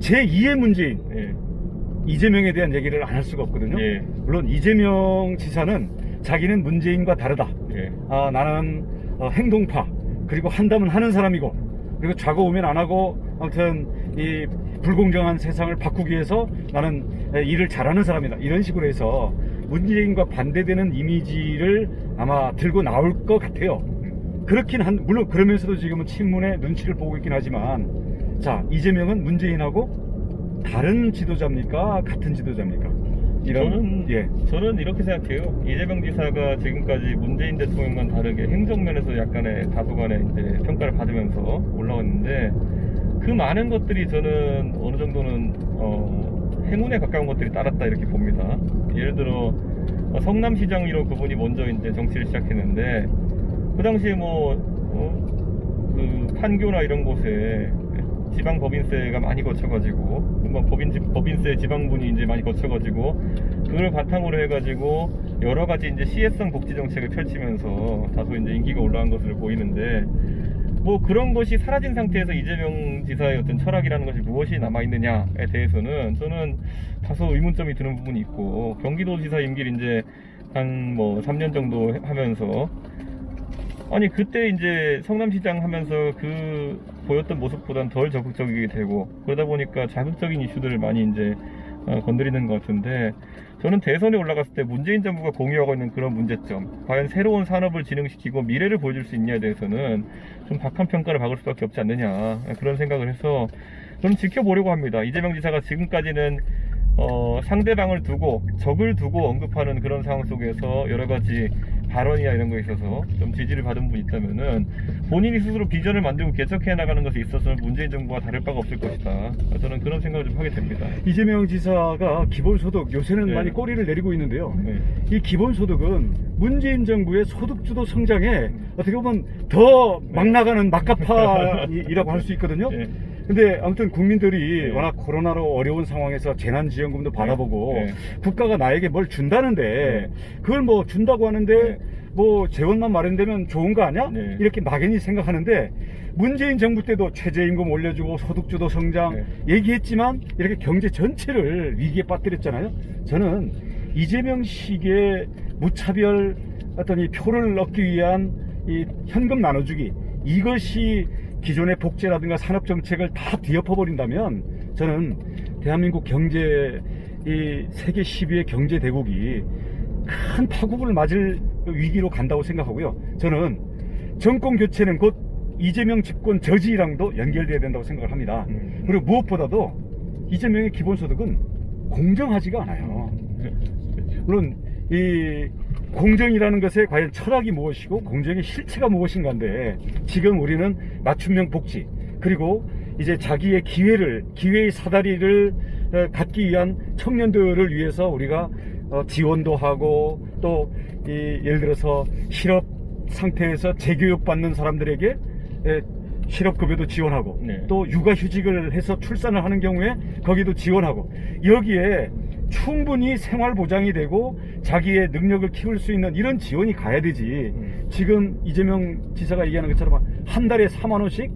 제2의 문재인 예. 이재명에 대한 얘기를 안 할 수가 없거든요. 예. 물론 이재명 지사는 자기는 문재인과 다르다. 예. 나는 행동파, 그리고 한다면 하는 사람이고, 그리고 좌고우면 안 하고, 아무튼 이 불공정한 세상을 바꾸기 위해서 나는 일을 잘하는 사람이다, 이런 식으로 해서 문재인과 반대되는 이미지를 아마 들고 나올 것 같아요. 물론 그러면서도 지금은 친문의 눈치를 보고 있긴 하지만, 자, 이재명은 문재인하고 다른 지도자입니까? 같은 지도자입니까? 저는 이렇게 생각해요. 이재명 지사가 지금까지 문재인 대통령과는 다르게 행정면에서 약간의 다소간의 이제 평가를 받으면서 올라왔는데, 그 많은 것들이 저는 어느 정도는 행운에 가까운 것들이 따랐다, 이렇게 봅니다. 예를 들어 성남시장으로 그분이 먼저 이제 정치를 시작했는데, 그 당시에 그 판교나 이런 곳에 지방 법인세가 많이 거쳐가지고, 법인세 지방분이 이제 많이 거쳐가지고, 그걸 바탕으로 해가지고 여러 가지 이제 시혜성 복지 정책을 펼치면서 다소 이제 인기가 올라간 것으로 보이는데, 그런 것이 사라진 상태에서 이재명 지사의 어떤 철학이라는 것이 무엇이 남아있느냐에 대해서는 저는 다소 의문점이 드는 부분이 있고, 경기도지사 임기를 이제 한 3년 정도 하면서, 아니 그때 이제 성남시장 하면서 그 보였던 모습보다는 덜 적극적이게 되고, 그러다 보니까 자극적인 이슈들을 많이 이제 건드리는 것 같은데, 저는 대선에 올라갔을 때 문재인 정부가 공유하고 있는 그런 문제점, 과연 새로운 산업을 진흥시키고 미래를 보여줄 수 있냐에 대해서는 좀 박한 평가를 받을 수밖에 없지 않느냐, 그런 생각을 해서 저는 지켜보려고 합니다. 이재명 지사가 지금까지는 상대방을 두고, 적을 두고 언급하는 그런 상황 속에서 여러 가지 발언이나 이런 거에 있어서 좀 지지를 받은 분이 있다면은, 본인이 스스로 비전을 만들고 개척해 나가는 것에 있어서는 문재인 정부와 다를 바가 없을 것이다, 저는 그런 생각을 좀 하게 됩니다. 이재명 지사가 기본소득 요새는 네. 많이 꼬리를 내리고 있는데요. 네. 이 기본소득은 문재인 정부의 소득주도 성장에 어떻게 보면 더 막 나가는 막가파이라고 할 수 있거든요. 네. 근데 아무튼 국민들이 네. 워낙 코로나로 어려운 상황에서 재난지원금도 받아보고 네. 국가가 나에게 뭘 준다는데, 그걸 준다고 하는데 네. 재원만 마련되면 좋은 거 아니야? 네. 이렇게 막연히 생각하는데, 문재인 정부 때도 최저임금 올려주고 소득주도 성장 네. 얘기했지만 이렇게 경제 전체를 위기에 빠뜨렸잖아요. 저는 이재명식의 무차별 어떤 이 표를 얻기 위한 이 현금 나눠주기, 이것이 기존의 복지라든가 산업정책을 다 뒤엎어버린다면, 저는 대한민국 경제, 이 세계 10위의 경제 대국이 큰 파국을 맞을 위기로 간다고 생각하고요. 저는 정권 교체는 곧 이재명 집권 저지랑도 연결돼야 된다고 생각을 합니다. 그리고 무엇보다도 이재명의 기본소득은 공정하지가 않아요. 물론 이 공정이라는 것에 과연 철학이 무엇이고 공정의 실체가 무엇인가인데, 지금 우리는 맞춤형 복지, 그리고 이제 자기의 기회의 사다리를 갖기 위한 청년들을 위해서 우리가 지원도 하고, 또 예를 들어서 실업 상태에서 재교육 받는 사람들에게 실업급여도 지원하고, 네. 또 육아휴직을 해서 출산을 하는 경우에 거기도 지원하고, 여기에 충분히 생활 보장이 되고 자기의 능력을 키울 수 있는 이런 지원이 가야 되지. 지금 이재명 지사가 얘기하는 것처럼 한 달에 4만 원씩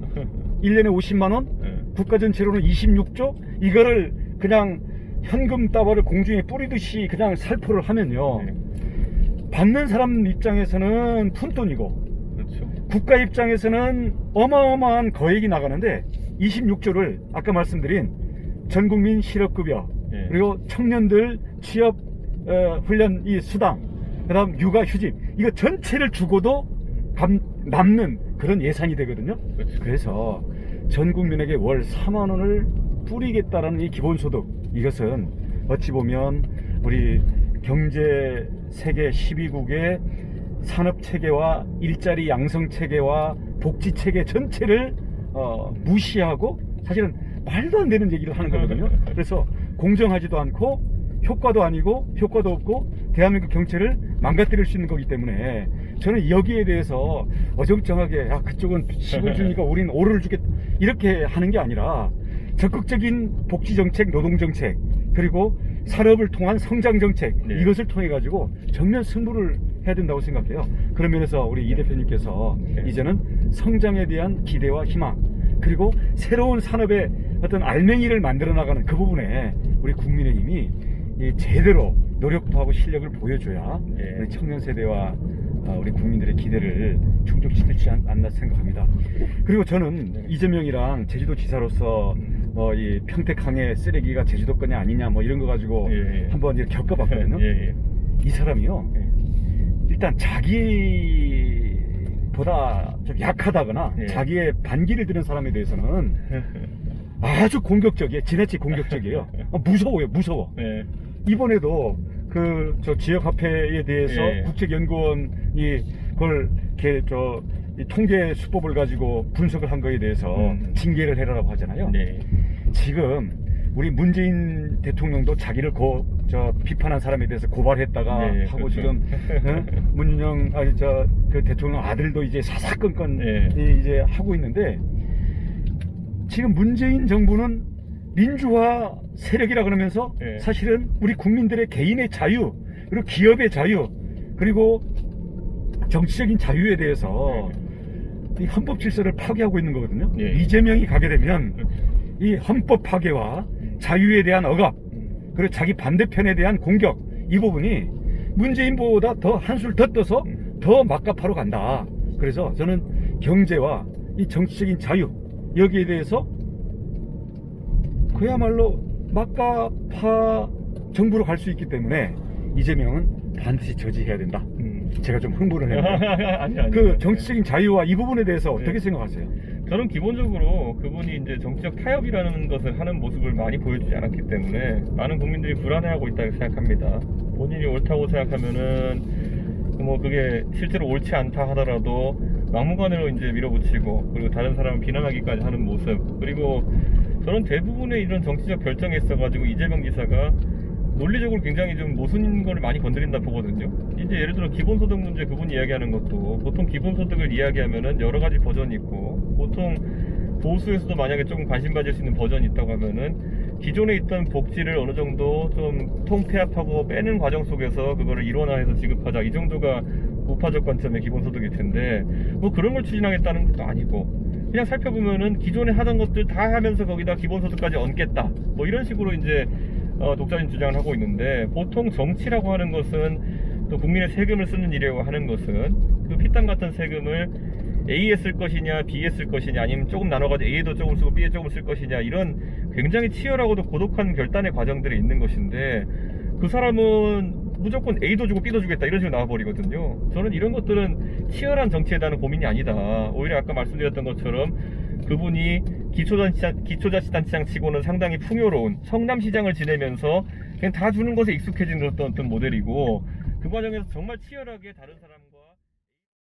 1년에 50만 원, 국가 전체로는 26조, 이거를 그냥 현금 따발을 공중에 뿌리듯이 그냥 살포를 하면요, 받는 사람 입장에서는 푼돈이고, 그렇죠. 국가 입장에서는 어마어마한 거액이 나가는데, 26조를 아까 말씀드린 전국민 실업급여, 그리고 청년들 취업 훈련 이 수당, 그 다음 육아휴직, 이거 전체를 주고도 남는 그런 예산이 되거든요. 그렇죠. 그래서 전 국민에게 월 4만 원을 뿌리겠다라는 이 기본소득, 이것은 어찌 보면 우리 경제 세계 12국의 산업체계와 일자리 양성체계와 복지체계 전체를 무시하고, 사실은 말도 안 되는 얘기를 하는 거거든요. 그래서 공정하지도 않고 효과도 아니고 효과도 없고 대한민국 경제를 망가뜨릴 수 있는 거기 때문에, 저는 여기에 대해서 어정쩡하게 그쪽은 10을 주니까 우리는 5를 주겠다 이렇게 하는 게 아니라, 적극적인 복지정책, 노동정책, 그리고 산업을 통한 성장정책, 이것을 통해 가지고 정면 승부를 해야 된다고 생각해요. 그런 면에서 우리 이 대표님께서 이제는 성장에 대한 기대와 희망, 그리고 새로운 산업의 어떤 알맹이를 만들어 나가는 그 부분에 우리 국민의힘이 제대로 노력도 하고 실력을 보여줘야 예. 우리 청년 세대와 우리 국민들의 기대를 충족시키지 않나 생각합니다. 그리고 저는 이재명이랑 제주도 지사로서 이 평택항해 쓰레기가 제주도 거냐 아니냐 뭐 이런 거 가지고 예, 예. 한번 이렇게 겪어봤거든요. 예, 예. 이 사람이요, 예. 일단 자기보다 좀 약하다거나 예. 자기의 반기를 드는 사람에 대해서는 아주 공격적이에요. 지나치게 공격적이에요. 무서워요, 무서워. 예. 이번에도 저 지역화폐에 대해서 예. 국책연구원이 그걸 이렇게 이 통계 수법을 가지고 분석을 한 거에 대해서 징계를 해라라고 하잖아요. 네. 지금 우리 문재인 대통령도 자기를 비판한 사람에 대해서 고발했다가 네, 하고 그렇죠. 지금 문윤영 그 대통령 아들도 이제 사사건건 네. 이제 하고 있는데, 지금 문재인 정부는 민주화 세력이라 그러면서 네. 사실은 우리 국민들의 개인의 자유, 그리고 기업의 자유, 그리고 정치적인 자유에 대해서 이 헌법 질서를 파괴하고 있는 거거든요. 네. 이재명이 가게 되면 이 헌법 파괴와 자유에 대한 억압, 그리고 자기 반대편에 대한 공격, 이 부분이 문재인보다 더 한술 더 떠서 더 막가파로 간다. 그래서 저는 경제와 이 정치적인 자유, 여기에 대해서 그야말로 막가파 정부로 갈 수 있기 때문에 이재명은 반드시 저지해야 된다. 제가 좀 흥분을 했는데 아니, 그 정치적인 자유와 이 부분에 대해서 어떻게 네. 생각하세요? 저는 기본적으로 그분이 이제 정치적 타협이라는 것을 하는 모습을 많이 보여주지 않았기 때문에 많은 국민들이 불안해하고 있다고 생각합니다. 본인이 옳다고 생각하면은 뭐 그게 실제로 옳지 않다 하더라도 막무가내로 이제 밀어붙이고, 그리고 다른 사람을 비난하기까지 하는 모습, 그리고 저는 대부분의 이런 정치적 결정에 있어가지고 이재명 지사가 논리적으로 굉장히 좀 모순인 걸 많이 건드린다 보거든요. 이제 예를 들어 기본소득 문제 그분이 이야기하는 것도, 보통 기본소득을 이야기하면은 여러 가지 버전이 있고, 보통 보수에서도 만약에 조금 관심 가질 수 있는 버전이 있다고 하면은 기존에 있던 복지를 어느 정도 좀 통폐합하고 빼는 과정 속에서 그거를 일원화해서 지급하자, 이 정도가 우파적 관점의 기본소득일 텐데, 뭐 그런 걸 추진하겠다는 것도 아니고, 그냥 살펴보면은 기존에 하던 것들 다 하면서 거기다 기본소득까지 얹겠다, 뭐 이런 식으로 이제 독자적인 주장을 하고 있는데, 보통 정치라고 하는 것은 또 국민의 세금을 쓰는 일이라고 하는 것은 그 피땀 같은 세금을 A에 쓸 것이냐 B에 쓸 것이냐, 아니면 조금 나눠가지고 A에도 조금 쓰고 B에 조금 쓸 것이냐, 이런 굉장히 치열하고도 고독한 결단의 과정들이 있는 것인데, 그 사람은 무조건 A도 주고 B도 주겠다 이런 식으로 나와버리거든요. 저는 이런 것들은 치열한 정치에 대한 고민이 아니다. 오히려 아까 말씀드렸던 것처럼 그분이 기초자치단체장 치고는 상당히 풍요로운 성남시장을 지내면서 그냥 다 주는 것에 익숙해진 어떤 모델이고, 그 과정에서 정말 치열하게 다른 사람과